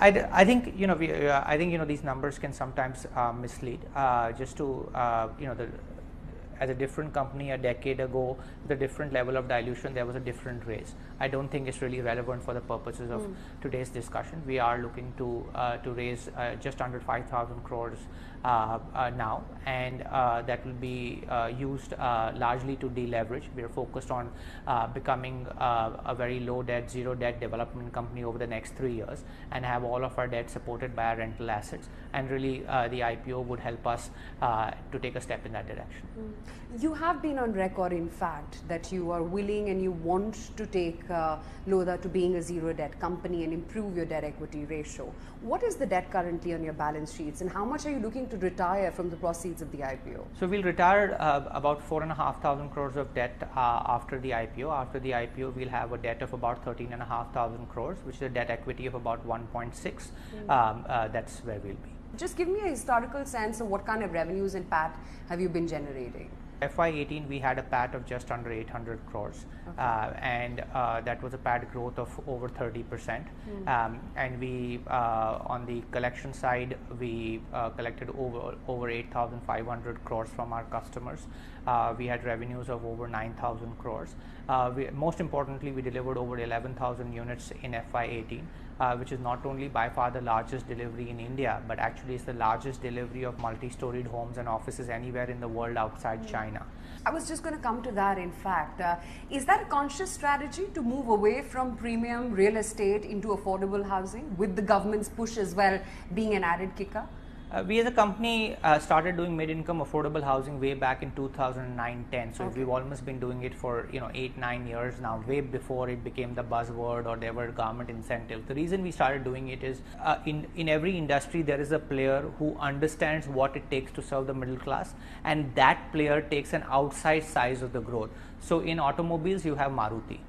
I think I think these numbers can sometimes mislead. Just to as a different company a decade ago, with a different level of dilution, there was a different raise. I don't think it's really relevant for the purposes of today's discussion. We are looking to raise just under 5,000 crores now, and that will be used largely to deleverage. We are focused on becoming a very low debt, zero debt development company over the next 3 years, and have all of our debt supported by our rental assets. And really, the IPO would help us to take a step in that direction. You have been on record, in fact, that you are willing and you want to take Lodha to being a zero debt company and improve your debt equity ratio. What is the debt currently on your balance sheets, and how much are you looking to retire from the proceeds of the IPO? So we'll retire about 4,500 crores of debt after the IPO. After the IPO, we'll have a debt of about 13,500 crores, which is a debt equity of about 1.6. That's where we'll be. Just give me a historical sense of what kind of revenues and PAT have you been generating? FY18 we had a PAT of just under 800 crores, and that was a PAT growth of over 30%. And we on the collection side, we collected over 8,500 crores from our customers. We had revenues of over 9,000 crores. Most importantly, we delivered over 11,000 units in FY18, which is not only by far the largest delivery in India, but actually is the largest delivery of multi-storied homes and offices anywhere in the world outside China. I was just going to come to that, in fact. Is that a conscious strategy to move away from premium real estate into affordable housing, with the government's push as well being an added kicker? We as a company started doing mid-income affordable housing way back in 2009-10. So we've almost been doing it for 8-9 years now, way before it became the buzzword or there were government incentives. The reason we started doing it is in every industry there is a player who understands what it takes to serve the middle class, and that player takes an outsized size of the growth. So in automobiles you have Maruti.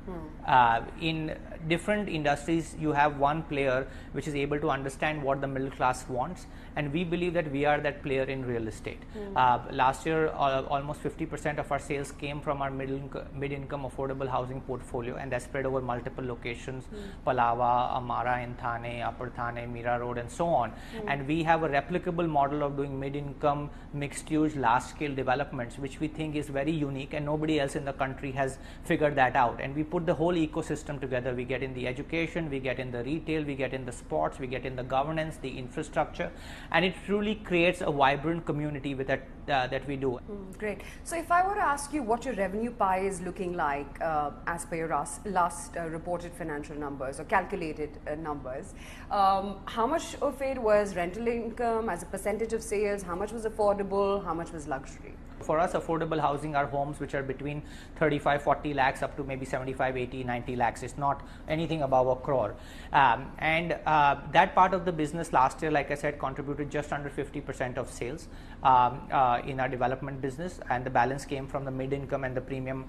In different industries you have one player which is able to understand what the middle class wants, and we believe that we are that player in real estate. Last year almost 50% of our sales came from our mid-income affordable housing portfolio, and that's spread over multiple locations: Palava, Amara in Thane, Upper Thane, Mira Road, and so on. And we have a replicable model of doing mid-income mixed-use large-scale developments, which we think is very unique, and nobody else in the country has figured that out. And we put the whole ecosystem together. We get in the education, we get in the retail, we get in the sports, we get in the governance, the infrastructure, and it truly creates a vibrant community with that we do. Great. So if I were to ask you what your revenue pie is looking like as per your last reported financial numbers or calculated numbers, how much of it was rental income as a percentage of sales, how much was affordable, how much was luxury? For us, affordable housing are homes which are between 35-40 lakhs up to maybe 75-80-90 lakhs. It's not anything above a crore. And that part of the business last year, like I said, contributed just under 50% of sales in our development business, and the balance came from the mid-income and the premium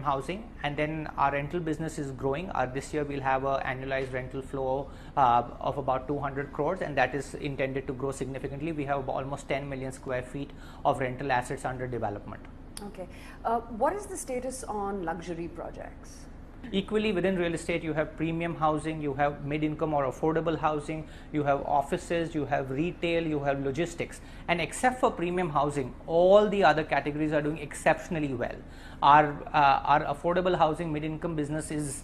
housing. And then our rental business is growing. This year we'll have an annualized rental flow of about 200 crores, and that is intended to grow significantly. We have almost 10 million square feet of rental assets under development. Okay. What is the status on luxury projects? Equally, within real estate, you have premium housing, you have mid-income or affordable housing, you have offices, you have retail, you have logistics. And except for premium housing, all the other categories are doing exceptionally well. Our affordable housing mid-income business is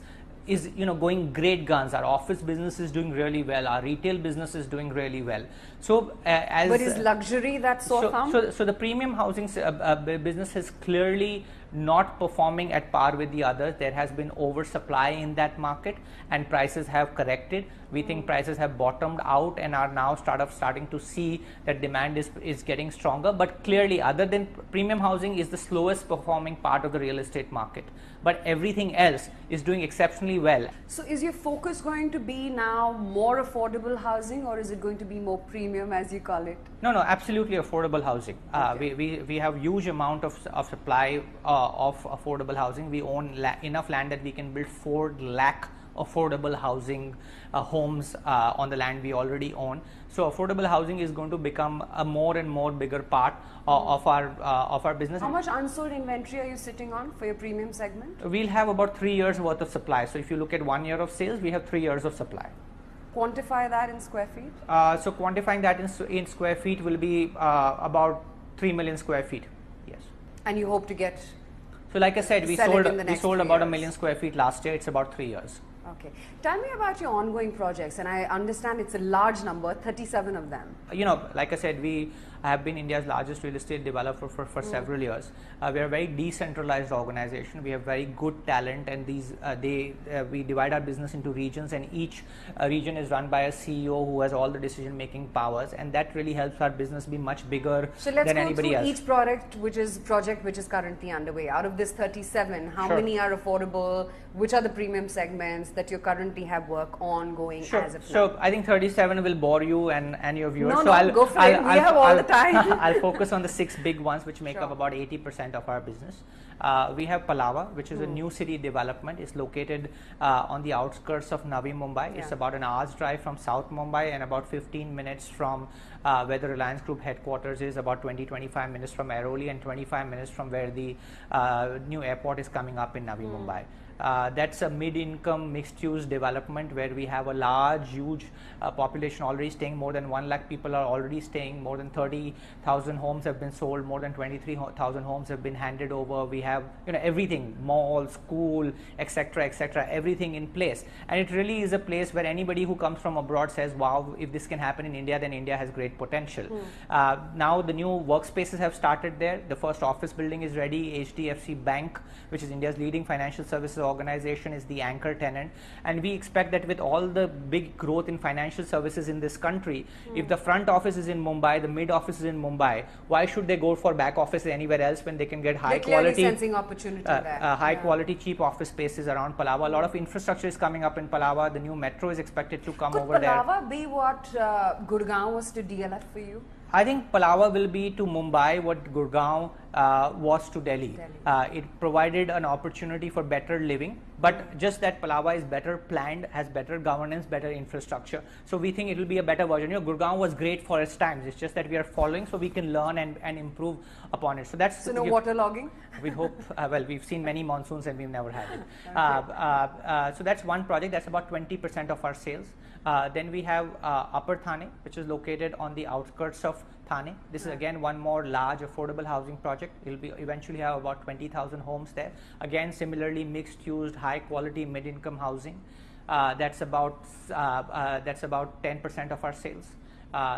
going great guns. Our office business is doing really well. Our retail business is doing really well. So but is luxury that sore thumb? So the premium housing business is clearly not performing at par with the others. There has been oversupply in that market, and prices have corrected. We think prices have bottomed out and are now starting to see that demand is getting stronger. But clearly, other than premium housing is the slowest performing part of the real estate market. But everything else is doing exceptionally well. So is your focus going to be now more affordable housing, or is it going to be more premium, as you call it? No, absolutely affordable housing. Okay. We have huge amount of supply of affordable housing. We own enough land that we can build 4 lakh affordable housing homes on the land we already own. So affordable housing is going to become a more and more bigger part of our business. How much unsold inventory are you sitting on for your premium segment? We'll have about 3 years worth of supply. So if you look at 1 year of sales, we have 3 years of supply. quantify that in square feet? So quantifying that in square feet will be about 3 million square feet. Yes. And you hope to get. So like I said, we sold about 1 million square feet last year. It's about 3 years. Okay. Tell me about your ongoing projects, and I understand it's a large number, 37 of them. You know, like I said, we have been India's largest real estate developer for several years. We are a very decentralized organization. We have very good talent, and we divide our business into regions, and each region is run by a CEO who has all the decision-making powers, and that really helps our business be much bigger than anybody else. So let's go through each project which is currently underway. Out of this 37, how many are affordable? Which are the premium segments that you currently have work ongoing as of now? So I think 37 will bore you and your viewers. No, go for it. We have all the time. I'll focus on the 6 big ones which make up about 80% of our business. We have Palava, which is a new city development. It's located on the outskirts of Navi Mumbai. It's about an hour's drive from South Mumbai and about 15 minutes from where the Reliance Group headquarters is, about 20-25 minutes from Airoli, and 25 minutes from where the new airport is coming up in Navi Mumbai. That's a mid-income mixed-use development where we have a huge population already staying. More than 1 lakh people are already staying. More than 30,000 homes have been sold. More than 23,000 homes have been handed over. We have, you know, everything, mall, school, etc., everything in place. And it really is a place where anybody who comes from abroad says, wow, if this can happen in India, then India has great potential. Now the new workspaces have started there. The first office building is ready. HDFC Bank, which is India's leading financial services organization, is the anchor tenant, and we expect that with all the big growth in financial services in this country, if the front office is in Mumbai, the mid office is in Mumbai, why should they go for back office anywhere else when they can get high quality, sensing opportunity there. Quality cheap office spaces around Palava? A lot of infrastructure is coming up in Palava. The new metro is expected to come over there. Could Palava be what Gurgaon was to DLF for you? I think Palava will be to Mumbai what Gurgaon was to Delhi. It provided an opportunity for better living, but just that Palava is better planned, has better governance, better infrastructure. So we think it will be a better version. You know, Gurgaon was great for its times. It's just that we are following, so we can learn and improve upon it. So that's no waterlogging. We hope. Well, we've seen many monsoons and we've never had it. So that's one project. That's about 20% of our sales. Then we have Upper Thane, which is located on the outskirts of Thane. This is again one more large affordable housing project. It will be eventually have about 20,000 homes there. Again, similarly mixed-use, high-quality, mid-income housing. That's about 10% of our sales.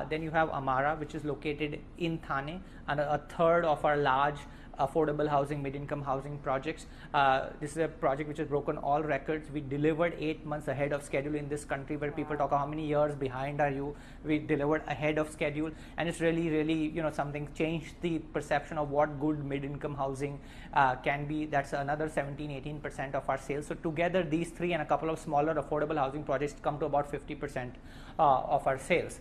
Then you have Amara, which is located in Thane, and a third of our large affordable housing, mid-income housing projects. This is a project which has broken all records. We delivered 8 months ahead of schedule in this country, where people talk, how many years behind are you? We delivered ahead of schedule, and it's really, something changed the perception of what good mid-income housing can be. That's another 17-18% of our sales. So together, these three and a couple of smaller affordable housing projects come to about 50% of our sales.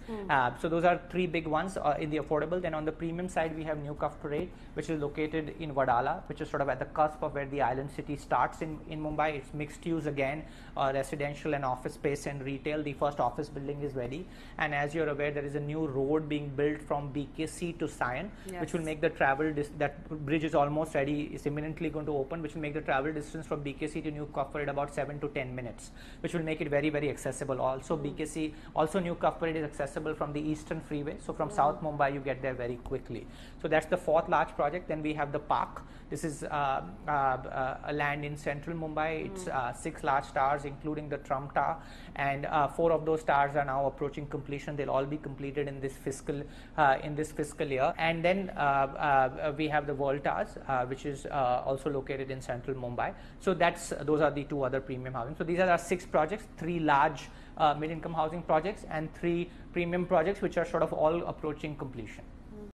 So those are three big ones in the affordable. Then on the premium side, we have New Cuff Parade, which is located in Wadala, which is sort of at the cusp of where the island city starts in Mumbai. It's mixed use again, residential and office space and retail. The first office building is ready, and as you're aware, there is a new road being built from BKC to Sion, which will make the travel that bridge is almost ready. It's imminently going to open, which will make the travel distance from BKC to New Cuff Parade about 7 to 10 minutes, which will make it very accessible. Also BKC, also New Cuff Parade is accessible from the Eastern Freeway, so from South Mumbai you get there very quickly. So that's the fourth large project. Then we have the Park. This is a land in central Mumbai. It's 6 large towers, including the Trump Tower, and 4 of those towers are now approaching completion. They'll all be completed in this fiscal year. And then we have the World Towers, which is also located in central Mumbai. So those are the 2 other premium housing. So these are our 6 projects, 3 large mid-income housing projects and 3 premium projects, which are sort of all approaching completion.